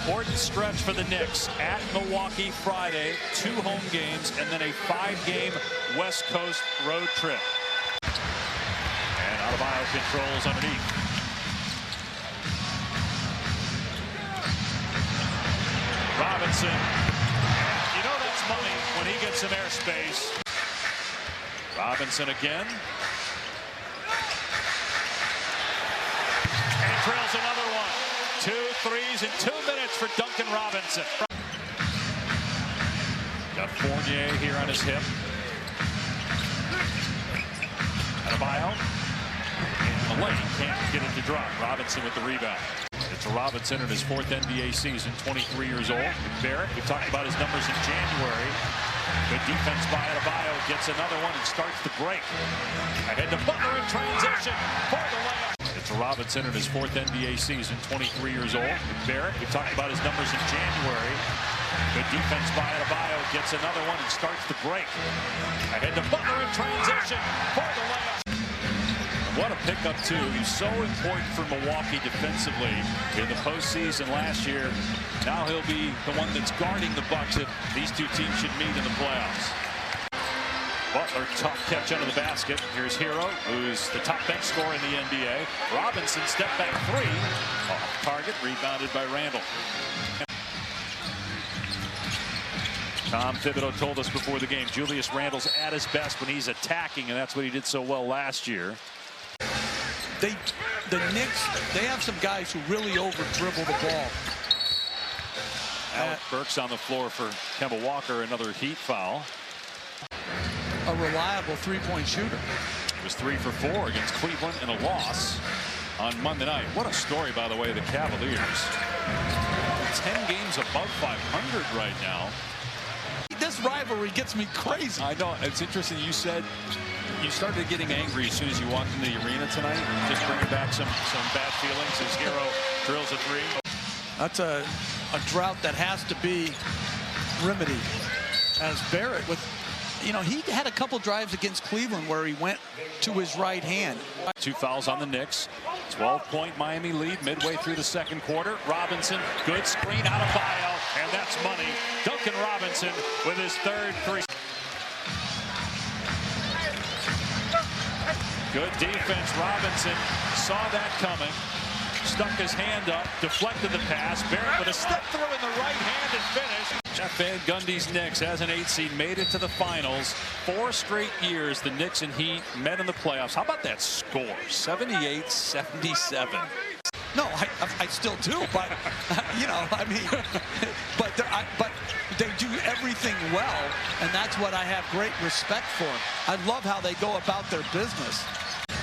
important stretch for the Knicks at Milwaukee Friday, 2 home games, and then a 5-game West Coast road trip. And Adebayo controls underneath. Robinson. You know that's money when he gets some airspace. Robinson again. And he drills another one. 2 threes in 2 minutes for Duncan Robinson. Got Fournier here on his hip. Adebayo. And the lane can't get it to drop. Robinson with the rebound. It's Robinson in his 4th NBA season, 23 years old. Barrett, we talked about his numbers in January. Good defense by Adebayo. Gets another one and starts the break. Ahead to Butler in transition for the layup. It's Robinson in his 4th NBA season, 23 years old. Barrett, we talked about his numbers in January. Good defense by Adebayo. Gets another one and starts the break. Ahead to Butler in transition for the layup. What a pickup, too. He's so important for Milwaukee defensively in the postseason last year. Now he'll be the one that's guarding the Bucks if these 2 teams should meet in the playoffs. Butler, tough catch under the basket. Here's Hero, who's the top bench scorer in the NBA. Robinson, step back 3. Off target, rebounded by Randall. Tom Thibodeau told us before the game, Julius Randle's at his best when he's attacking, and that's what he did so well last year. The Knicks, they have some guys who really over-dribble the ball. Alec Burks on the floor for Kemba Walker, another Heat foul. A reliable 3-point shooter. It was 3 for 4 against Cleveland in a loss on Monday night. What a story, by the way, the Cavaliers. 10 games above 500 right now. This rivalry gets me crazy. I know. It's interesting you said you started getting angry as soon as you walked into the arena tonight. Just bringing back some bad feelings as Hero drills a 3. That's a drought that has to be remedied. As Barrett with, you know, he had a couple drives against Cleveland where he went to his right hand. 2 fouls on the Knicks. 12-point Miami lead midway through the 2nd quarter. Robinson, good screen out of Bio, and that's money. Duncan Robinson with his 3rd 3. Good defense. Robinson saw that coming. Stuck his hand up, deflected the pass. Barrett with a step through in the right hand and finish. Jeff Van Gundy's Knicks, as an 8 seed, made it to the finals. 4 straight years the Knicks and Heat met in the playoffs. How about that score? 78-77. No, I still do, but you know, I mean, but they do everything well, and that's what I have great respect for. I love how they go about their business.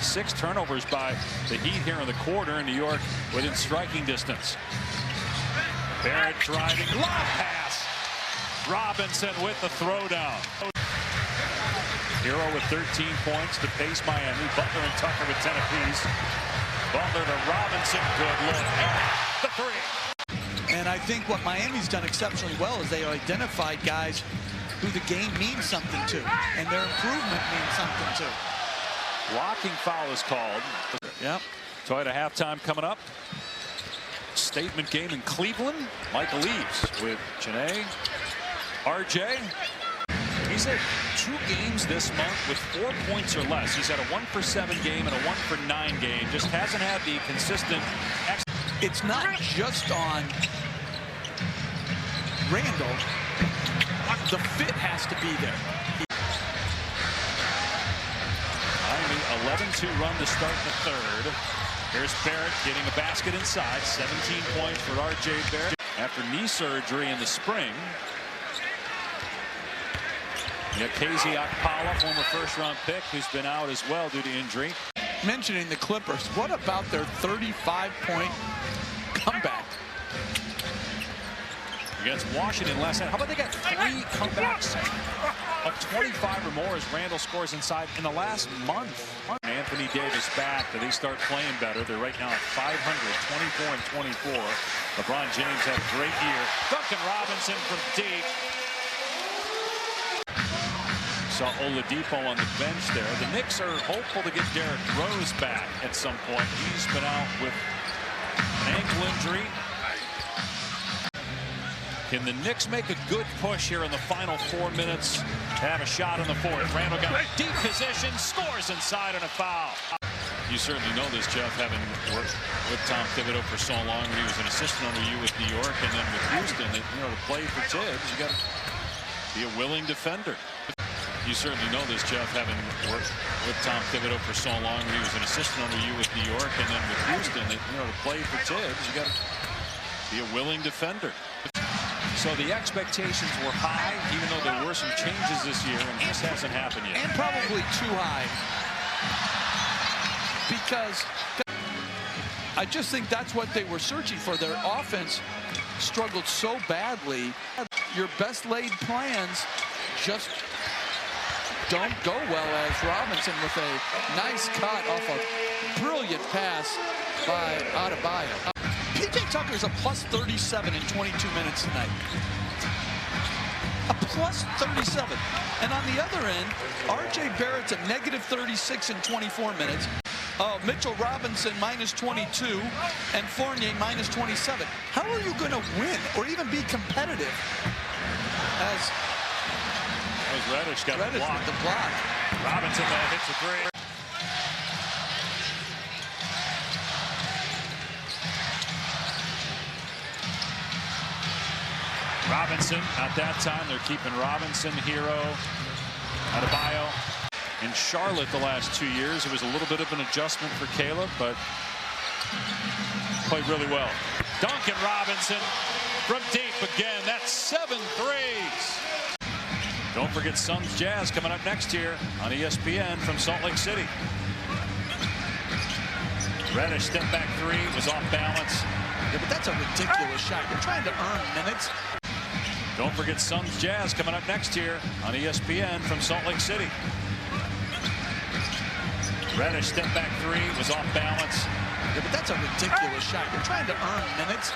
6 turnovers by the Heat here in the quarter, in New York within striking distance. Barrett driving, lob pass. Robinson with the throwdown. Hero with 13 points to pace Miami. Butler and Tucker with 10 apiece. Butler to Robinson, good look. The 3. And I think what Miami's done exceptionally well is they identified guys who the game means something to, and their improvement means something to. Blocking foul is called. Yep. So at a halftime coming up. Statement game in Cleveland. Michael leaves with Janae, RJ. He's had 2 games this month with 4 points or less. He's had a 1 for 7 game and a 1 for 9 game. Just hasn't had the consistent. It's not just on Randall. The fit has to be there. 11-2 run to start the 3rd. Here's Barrett getting a basket inside. 17 points for RJ Barrett after knee surgery in the spring. You got KZ Okpala, former 1st-round pick, who's been out as well due to injury. Mentioning the Clippers, what about their 35-point comeback against Washington last night? How about they got 3 comebacks of 25 or more as Randall scores inside in the last month? Anthony Davis back, but they start playing better. They're right now at 500, 24 and 24. LeBron James had a great year. Duncan Robinson from deep. Saw Oladipo on the bench there. The Knicks are hopeful to get Derrick Rose back at some point. He's been out with an ankle injury. Can the Knicks make a good push here in the final 4 minutes? Have a shot in the fourth. Randall got deep position, scores inside and a foul. You certainly know this, Jeff, having worked with Tom Thibodeau for so long. When he was an assistant under you with New York and then with Houston, that, you know, to play for Tibbs, you got to be a willing defender. You certainly know this, Jeff, having worked with Tom Thibodeau for so long. When he was an assistant under you with New York and then with Houston, that, you know, to play for Tibbs, you got to be a willing defender. So the expectations were high, even though there were some changes this year, and this hasn't happened yet. And probably too high. Because I just think that's what they were searching for. Their offense struggled so badly. Your best laid plans just don't go well, as Robinson with a nice cut off a brilliant pass by Adebayo. P.J. Tucker's a plus 37 in 22 minutes tonight. A plus 37. And on the other end, R.J. Barrett's a negative 36 in 24 minutes. Mitchell Robinson minus 22 and Fournier minus 27. How are you going to win or even be competitive? As Reddish got Reddish with the block. Robinson hits a three. Robinson at that time, they're keeping Robinson, Hero, Adebayo. In Charlotte the last 2 years, it was a little bit of an adjustment for Caleb, but played really well. Duncan Robinson from deep again. That's 7 threes. Don't forget Suns Jazz coming up next year on ESPN from Salt Lake City. Reddish step back three was off balance. Yeah, but that's a ridiculous shot. You're trying to earn minutes. Don't forget Suns Jazz coming up next year on ESPN from Salt Lake City. Reddish step back three was off balance. Yeah, but that's a ridiculous shot. You're trying to earn minutes.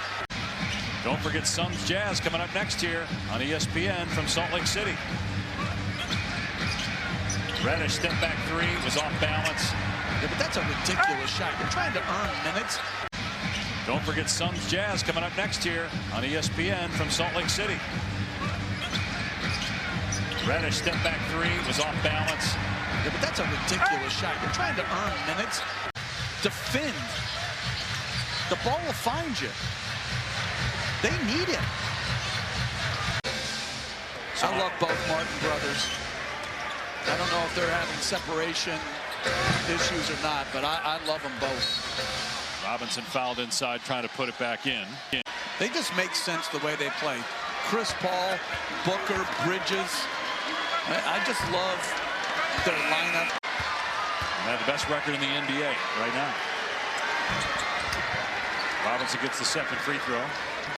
Don't forget Suns Jazz coming up next year on ESPN from Salt Lake City. Reddish step back three was off balance. Yeah, but that's a ridiculous shot. You're trying to earn minutes. Don't forget Suns Jazz coming up next year on ESPN from Salt Lake City. Reddish step back three was off balance. Yeah, but that's a ridiculous shot. You're trying to earn minutes. Defend. The ball will find you. They need him. I love both Martin brothers. I don't know if they're having separation issues or not, but I love them both. Robinson fouled inside, trying to put it back in. They just make sense the way they play. Chris Paul, Booker, Bridges. I just love their lineup. They have the best record in the NBA right now. Robinson gets the second free throw.